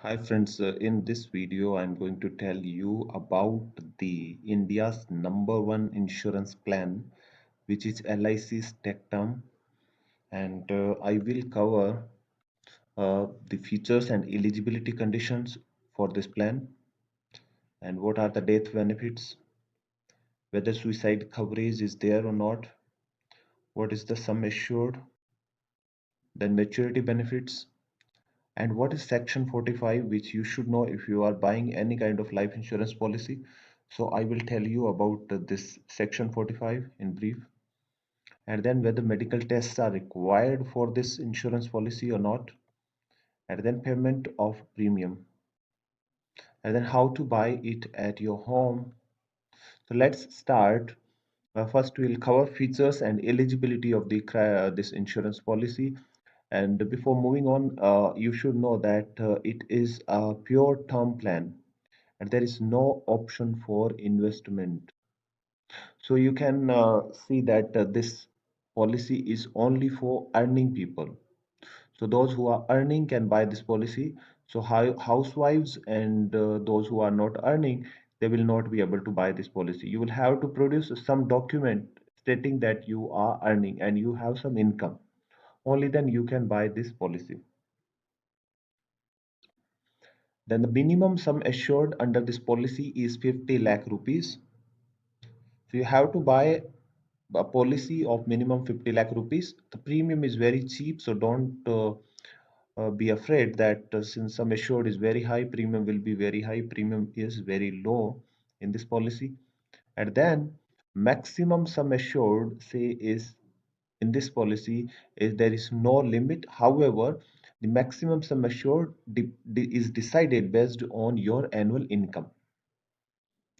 Hi friends, in this video I'm going to tell you about the India's #1 insurance plan, which is LIC's Tech Term, and I will cover the features and eligibility conditions for this plan, and what are the death benefits, whether suicide coverage is there or not, what is the sum assured, then maturity benefits, and what is Section 45, which you should know if you are buying any kind of life insurance policy. So I will tell you about this Section 45 in brief, and then whether medical tests are required for this insurance policy or not, and then payment of premium, and then how to buy it at your home. So let's start. First, we'll cover features and eligibility of this insurance policy. And before moving on, you should know that it is a pure term plan and there is no option for investment. So you can see that this policy is only for earning people. So those who are earning can buy this policy. So housewives and those who are not earning, they will not be able to buy this policy. You will have to produce some document stating that you are earning and you have some income. Only then you can buy this policy. Then the minimum sum assured under this policy is 50 lakh rupees. So you have to buy a policy of minimum 50 lakh rupees. The premium is very cheap, so don't be afraid that since sum assured is very high, premium will be very high. Premium is very low in this policy. And then maximum sum assured say is in this policy is there is no limit. However, the maximum sum assured is decided based on your annual income.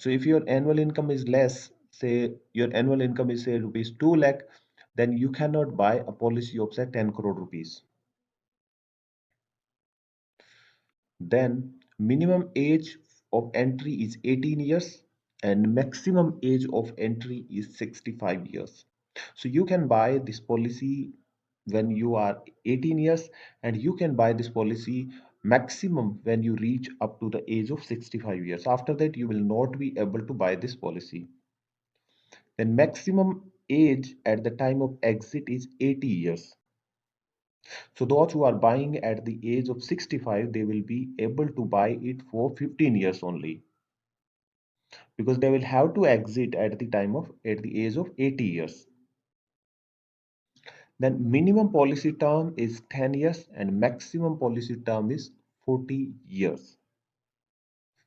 So if your annual income is less, say your annual income is say rupees 2 lakh, then you cannot buy a policy of say 10 crore rupees. Then minimum age of entry is 18 years and maximum age of entry is 65 years. So you can buy this policy when you are 18 years and you can buy this policy maximum when you reach up to the age of 65 years. After that, you will not be able to buy this policy. Then maximum age at the time of exit is 80 years. So those who are buying at the age of 65, they will be able to buy it for 15 years only because they will have to exit at the age of 80 years. Then minimum policy term is 10 years and maximum policy term is 40 years.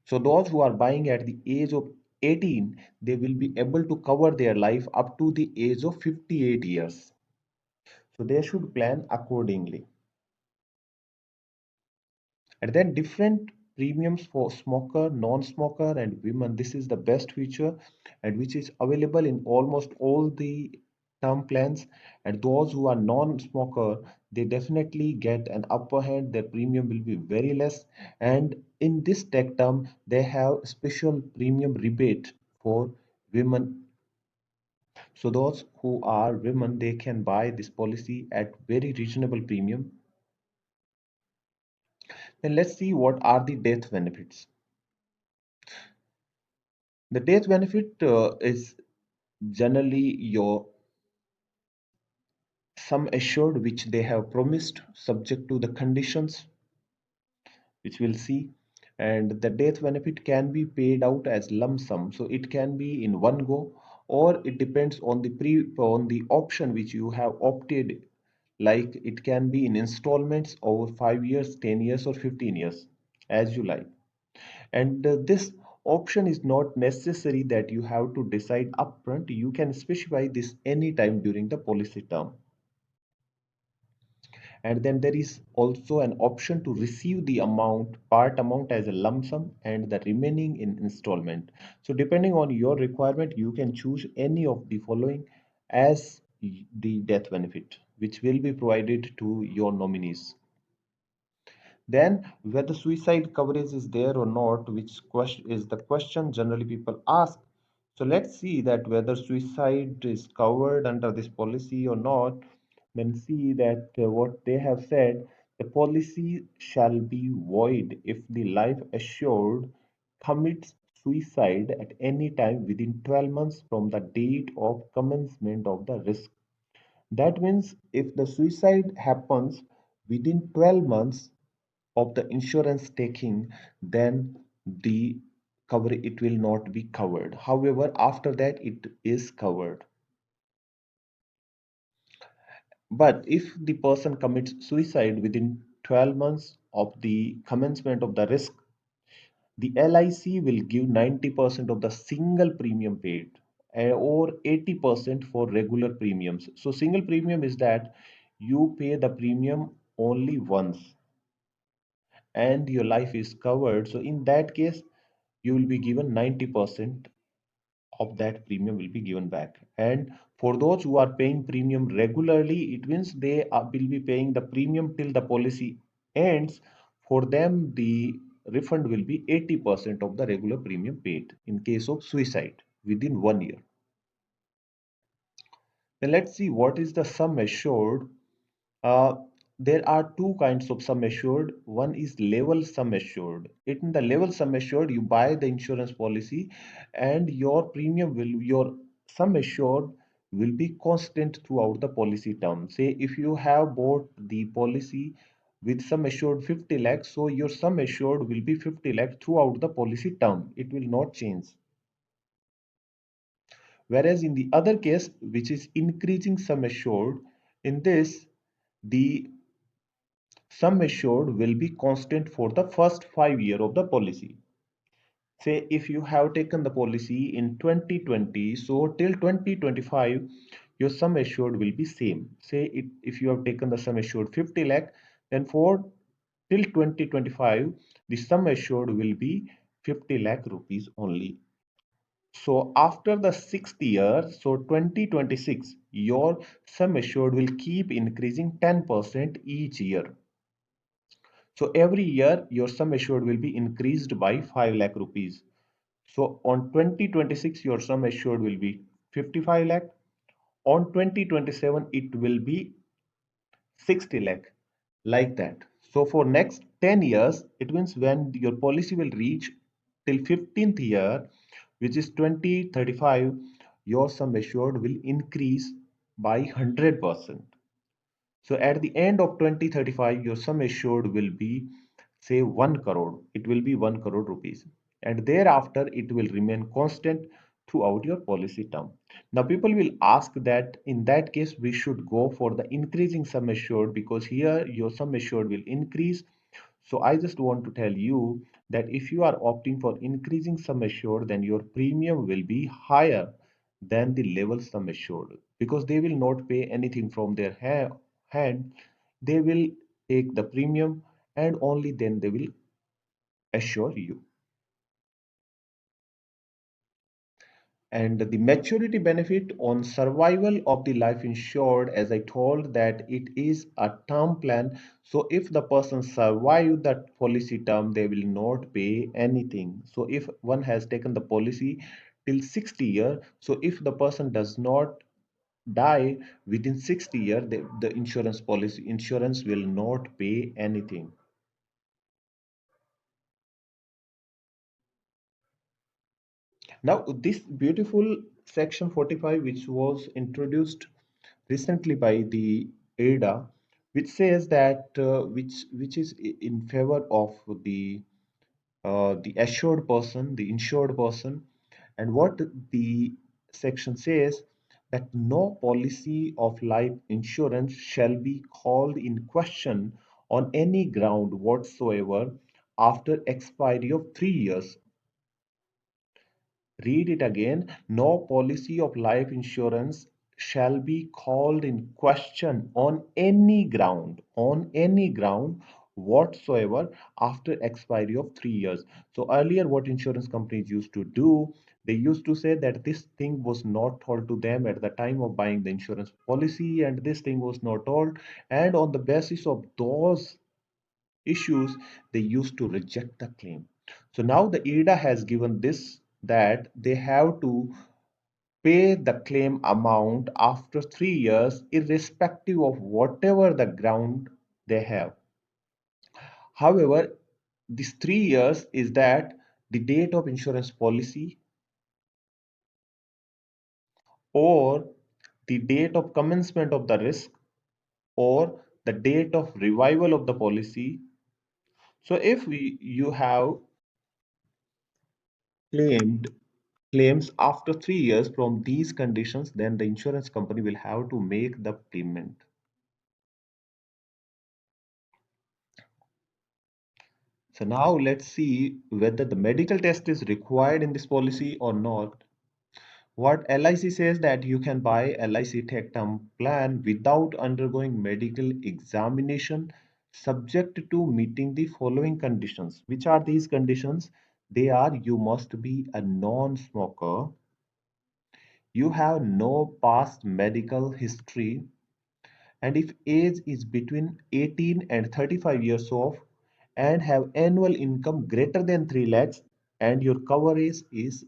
So those who are buying at the age of 18, they will be able to cover their life up to the age of 58 years. So they should plan accordingly. And then different premiums for smoker, non-smoker and women. This is the best feature and which is available in almost all the term plans. And those who are non-smoker, they definitely get an upper hand. Their premium will be very less. And in this tech term, they have special premium rebate for women. So those who are women, they can buy this policy at very reasonable premium. Then let's see what are the death benefits. The death benefit is generally your sum assured which they have promised subject to the conditions which we'll see, and the death benefit can be paid out as lump sum, so it can be in one go or it depends on the option which you have opted, like it can be in installments over 5 years, 10 years or 15 years as you like. And this option is not necessary that you have to decide upfront. You can specify this anytime during the policy term. And then there is also an option to receive the part amount as a lump sum and the remaining in installment. So depending on your requirement, you can choose any of the following as the death benefit, which will be provided to your nominees. Then whether suicide coverage is there or not, which question is the question generally people ask. So let's see that whether suicide is covered under this policy or not. Then see that what they have said, A policy shall be void if the life assured commits suicide at any time within 12 months from the date of commencement of the risk. That means if the suicide happens within 12 months of the insurance taking, then the cover it will not be covered. However, after that it is covered. But if the person commits suicide within 12 months of the commencement of the risk, the LIC will give 90% of the single premium paid, or 80% for regular premiums. So single premium is that you pay the premium only once and your life is covered. So in that case, you will be given 90% of that premium will be given back. And for those who are paying premium regularly, it means will be paying the premium till the policy ends. For them, the refund will be 80% of the regular premium paid in case of suicide within 1 year. Then let's see what is the sum assured. uh, there are two kinds of sum assured. One is level sum assured. In the level sum assured, you buy the insurance policy and your sum assured will be constant throughout the policy term. Say if you have bought the policy with sum assured 50 lakhs, so your sum assured will be 50 lakhs throughout the policy term. It will not change. Whereas in the other case, which is increasing sum assured, in this the sum assured will be constant for the first 5 years of the policy. Say if you have taken the policy in 2020, so till 2025, your sum assured will be same. Say if you have taken the sum assured 50 lakh, then for till 2025, the sum assured will be 50 lakh rupees only. So after the sixth year, so 2026, your sum assured will keep increasing 10% each year. So every year your sum assured will be increased by 5 lakh rupees. So on 2026 your sum assured will be 55 lakh. On 2027 it will be 60 lakh, like that. So for next 10 years, it means when your policy will reach till 15th year, which is 2035, your sum assured will increase by 100%. So at the end of 2035, your sum assured will be, say, 1 crore. It will be 1 crore rupees. And thereafter, it will remain constant throughout your policy term. Now, people will ask that in that case, we should go for the increasing sum assured because here your sum assured will increase. So I just want to tell you that if you are opting for increasing sum assured, then your premium will be higher than the level sum assured because they will not pay anything from their hand. They will take the premium and only then they will assure you. And the maturity benefit on survival of the life insured, as I told that it is a term plan. So if the person survive that policy term, they will not pay anything. So if one has taken the policy till 60 year, so if the person does not die within 60 year, the insurance will not pay anything. Now, this beautiful section 45, which was introduced recently by the ADA, which says that which is in favor of the assured person, the insured person, and what the section says that no policy of life insurance shall be called in question on any ground whatsoever after expiry of 3 years. Read it again. No policy of life insurance shall be called in question on any ground whatsoever after expiry of 3 years. So earlier, what insurance companies used to do, they used to say that this thing was not told to them at the time of buying the insurance policy, and this thing was not told, and on the basis of those issues, they used to reject the claim. So now the IRDA has given this that they have to pay the claim amount after 3 years, irrespective of whatever the ground they have. However, this 3 years is that the date of insurance policy or the date of commencement of the risk or the date of revival of the policy. So if you have claimed claims after 3 years from these conditions, then the insurance company will have to make the payment. So now let's see whether the medical test is required in this policy or not. What LIC says that you can buy LIC Tech Term Plan without undergoing medical examination subject to meeting the following conditions. Which are these conditions? They are: you must be a non-smoker, you have no past medical history, and if age is between 18 and 35 years of and have annual income greater than 3 lakhs and your coverage is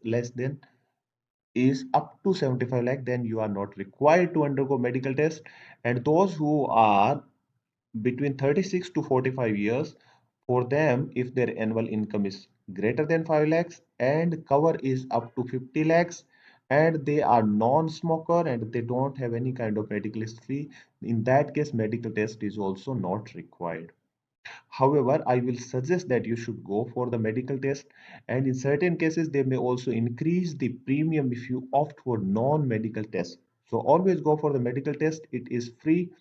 up to 75 lakh, then you are not required to undergo medical test. And those who are between 36 to 45 years, for them, if their annual income is greater than 5 lakhs and cover is up to 50 lakhs and they are non-smoker and they don't have any kind of medical history, in that case medical test is also not required. However, I will suggest that you should go for the medical test, and in certain cases they may also increase the premium if you opt for non-medical test. So always go for the medical test. It is free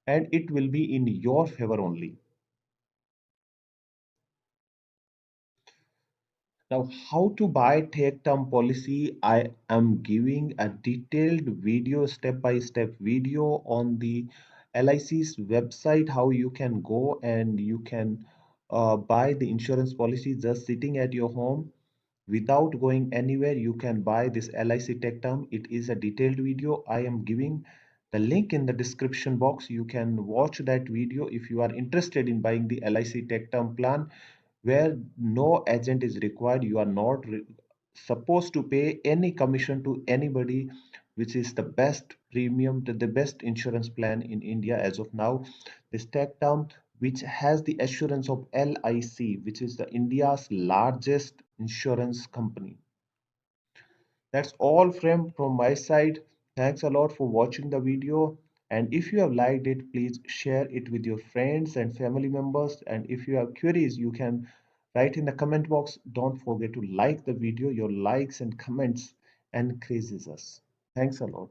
and it will be in your favor only. Now, how to buy take term policy? I am giving a detailed video, step-by-step video on the LIC's website, how you can go and you can buy the insurance policy just sitting at your home without going anywhere. You can buy this LIC Tech Term. It is a detailed video. I am giving the link in the description box. You can watch that video if you are interested in buying the LIC Tech Term Plan, where no agent is required. You are not supposed to pay any commission to anybody, which is the best premium, the best insurance plan in India as of now. This tech term, which has the assurance of LIC, which is the India's largest insurance company. That's all from my side. Thanks a lot for watching the video. And if you have liked it, please share it with your friends and family members. And if you have queries, you can write in the comment box. Don't forget to like the video. Your likes and comments increases us. Thanks a lot.